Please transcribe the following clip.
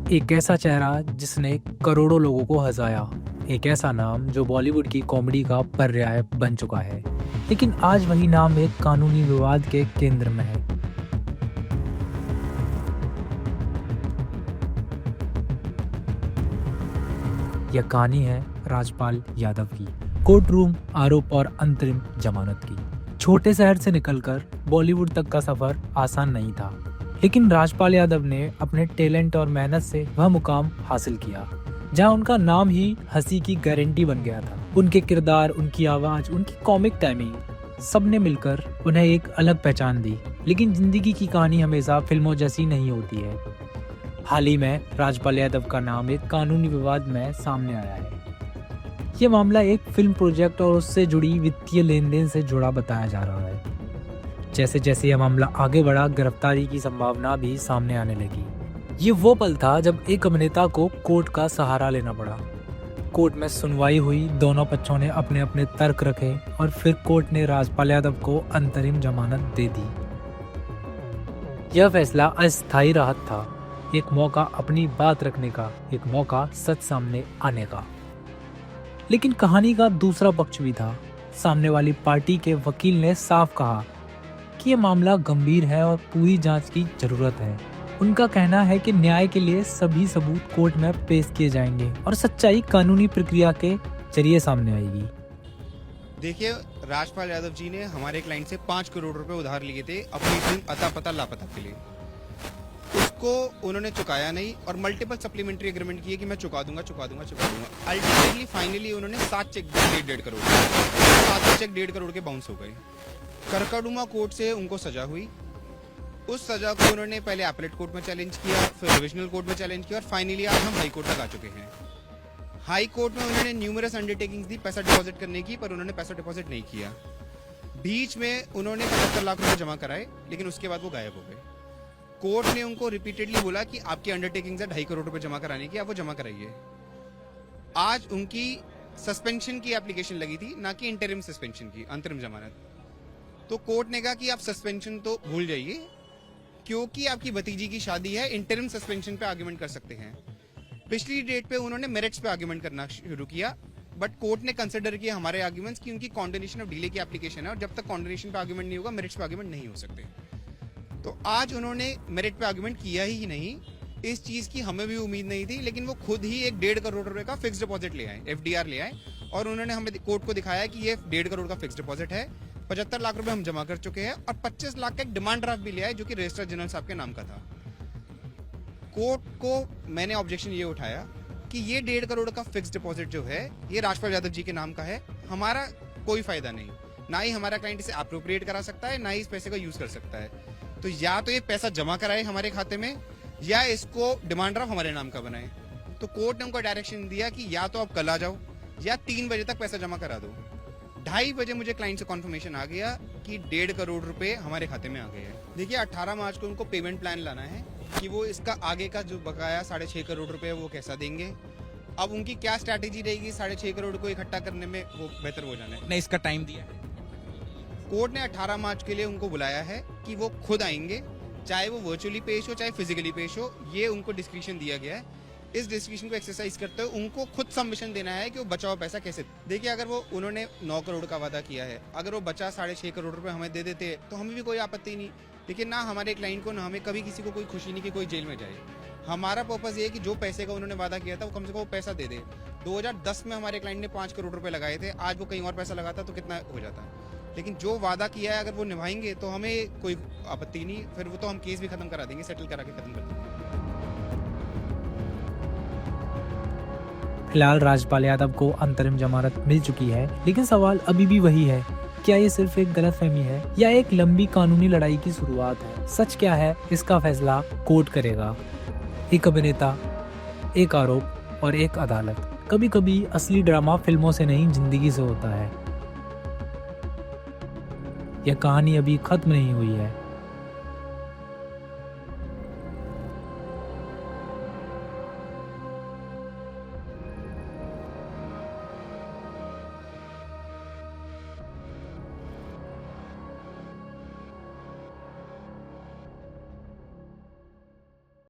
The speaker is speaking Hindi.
एक ऐसा चेहरा जिसने करोड़ों लोगों को हंसाया, एक ऐसा नाम जो बॉलीवुड की कॉमेडी का पर्याय बन चुका है, लेकिन आज वही नाम एक कानूनी विवाद के केंद्र में है। यह कहानी है राजपाल यादव की, कोर्ट रूम, आरोप और अंतरिम जमानत की। छोटे शहर से निकलकर बॉलीवुड तक का सफर आसान नहीं था, लेकिन राजपाल यादव ने अपने टैलेंट और मेहनत से वह मुकाम हासिल किया जहां उनका नाम ही हंसी की गारंटी बन गया था। उनके किरदार, उनकी आवाज, उनकी कॉमिक टाइमिंग, सबने मिलकर उन्हें एक अलग पहचान दी। लेकिन जिंदगी की कहानी हमेशा फिल्मों जैसी नहीं होती है। हाल ही में राजपाल यादव का नाम एक कानूनी विवाद में सामने आया है। ये मामला एक फिल्म प्रोजेक्ट और उससे जुड़ी वित्तीय लेन देन से जुड़ा बताया जा रहा है। जैसे जैसे यह मामला आगे बढ़ा, गिरफ्तारी की संभावना भी सामने आने लगी। ये वो पल था जब एक अभिनेता को कोर्ट का सहारा लेना पड़ा। कोर्ट में सुनवाई हुई, दोनों पक्षों ने अपने अपने तर्क रखे और फिर कोर्ट ने राजपाल यादव को अंतरिम जमानत दे दी। यह फैसला अस्थायी राहत था, एक मौका अपनी बात रखने का, एक मौका सच सामने आने का। लेकिन कहानी का दूसरा पक्ष भी था। सामने वाली पार्टी के वकील ने साफ कहा कि यह मामला गंभीर है और पूरी जांच की जरूरत है। उनका कहना है कि न्याय के लिए सभी सबूत कोर्ट में पेश किए जाएंगे और सच्चाई कानूनी प्रक्रिया के जरिए सामने आएगी। देखिए, राजपाल यादव जी ने हमारे क्लाइंट से 5 करोड़ रुपए उधार लिए थे अपनी फिल्म अता पता लापता के लिए। उसको उन्होंने चुकाया नहीं और मल्टीपल सप्लीमेंट्री एग्रीमेंट किए कि मैं चुका दूंगा। अल्टीमेटली फाइनली उन्होंने 7 चेक 1.5 करोड़, 7 चेक 1.5 करोड़ के बाउंस हो गए। करकड़ुमा कोर्ट से उनको सजा हुई। उस सजा को उन्होंने पहले अपीलेट कोर्ट में चैलेंज किया, फिर डिविजनल कोर्ट में चैलेंज किया और फाइनली आज हम हाई कोर्ट तक आ चुके हैं। हाई कोर्ट में उन्होंने न्यूमरस अंडरटेकिंग्स दी पैसा डिपॉजिट करने की, पर उन्होंने पैसा डिपॉजिट नहीं किया। बीच में उन्होंने 75 लाख रुपए जमा कराए, लेकिन उसके बाद वो गायब हो गए। कोर्ट ने उनको रिपीटेडली बोला कि आपकी अंडरटेकिंग्स है 2.5 करोड़ रुपए जमा कराने की, आप वो जमा कराइए। आज उनकी सस्पेंशन की एप्लीकेशन लगी थी, ना कि इंटरिम सस्पेंशन की, अंतरिम जमानत। तो कोर्ट ने कहा कि आप सस्पेंशन तो भूल जाइए, क्योंकि आपकी भतीजी की शादी है, इंटरिम सस्पेंशन पे आर्गुमेंट कर सकते हैं। पिछली डेट पे उन्होंने मेरिट्स पे आर्गुमेंट करना शुरू किया, बट कोर्ट ने कंसिडर किया हमारे आर्गुमेंट्स की उनकी कॉन्डोनेशन ऑफ डिले की एप्लीकेशन है और जब तक कॉन्डोनेशन पे आर्गुमेंट नहीं होगा मेरिट्स पे आर्गुमेंट नहीं हो सकते। तो आज उन्होंने मेरिट पे आर्गुमेंट किया ही नहीं। इस चीज की हमें भी उम्मीद नहीं थी, लेकिन वो खुद ही एक 1.5 करोड़ रुपए का फिक्स डिपॉजिट ले आए, FDR ले आए और उन्होंने हमें कोर्ट को दिखाया कि ये 1.5 करोड़ का फिक्स डिपॉजिट है, 75 लाख रुपए हम जमा कर चुके हैं और 25 लाख का एक डिमांड ड्राफ्ट भी ले आए जो कि रजिस्ट्रार जनरल साहब के नाम का था। कोर्ट को मैंने ऑब्जेक्शन ये उठाया कि ये 1.5 करोड़ का फिक्स डिपॉजिट जो है ये राजपाल यादव जी के नाम का है, हमारा कोई फायदा नहीं, ना ही हमारा क्लाइंट इसे अप्रोप्रिएट करा सकता है, ना ही इस पैसे का यूज कर सकता है। तो या तो ये पैसा जमा कराए हमारे खाते में या इसको डिमांड ड्राफ्ट हमारे नाम का बनाए। तो कोर्ट ने उनको डायरेक्शन दिया कि या तो आप कल आ जाओ या 3 बजे तक पैसा जमा करा दो। 2:30 बजे मुझे क्लाइंट से कॉन्फर्मेशन आ गया कि 1.5 करोड़ रुपए हमारे खाते में आ गए हैं। देखिए, 18 मार्च को उनको पेमेंट प्लान लाना है कि वो इसका आगे का जो बकाया 6.5 करोड़ रुपए है वो कैसा देंगे। अब उनकी क्या स्ट्रैटेजी रहेगी 6.5 करोड़ को इकट्ठा करने में, वो बेहतर हो जाना है। ने इसका टाइम दिया है। कोर्ट ने 18 मार्च के लिए उनको बुलाया है कि वो खुद आएंगे, चाहे वो वर्चुअली पेश हो चाहे फिजिकली पेश हो, ये उनको डिस्क्रिप्शन दिया गया है। इस डिस्क्रिप्शन को एक्सरसाइज करते हुए उनको खुद सबमिशन देना है कि वो बचा हुआ पैसा कैसे। देखिए, अगर वो उन्होंने 9 करोड़ का वादा किया है, अगर वो बचा 6.5 करोड़ रुपए हमें दे देते तो हमें भी कोई आपत्ति नहीं, लेकिन ना हमारे क्लाइंट को, ना हमें कभी किसी को कोई खुशी नहीं कि कोई जेल में जाए। हमारा पर्पस ये है कि जो पैसे का उन्होंने वादा किया था वो कम से कम वो पैसा दे दे। 2010 में हमारे क्लाइंट ने 5 करोड़ रुपए लगाए थे, आज वो कहीं और पैसा लगाता तो कितना हो जाता। लेकिन जो वादा किया है अगर वो निभाएंगे तो हमें कोई आपत्ति नहीं, फिर वो तो हम केस भी खत्म करा देंगे, सेटल करा के खत्म कर देंगे। फिलहाल राजपाल यादव को अंतरिम जमानत मिल चुकी है, लेकिन सवाल अभी भी वही है, क्या ये सिर्फ एक गलतफहमी है या एक लंबी कानूनी लड़ाई की शुरुआत है? सच क्या है, इसका फैसला कोर्ट करेगा। एक अभिनेता, एक आरोप और एक अदालत। कभी कभी असली ड्रामा फिल्मों से नहीं, जिंदगी से होता है। यह कहानी अभी खत्म नहीं हुई है।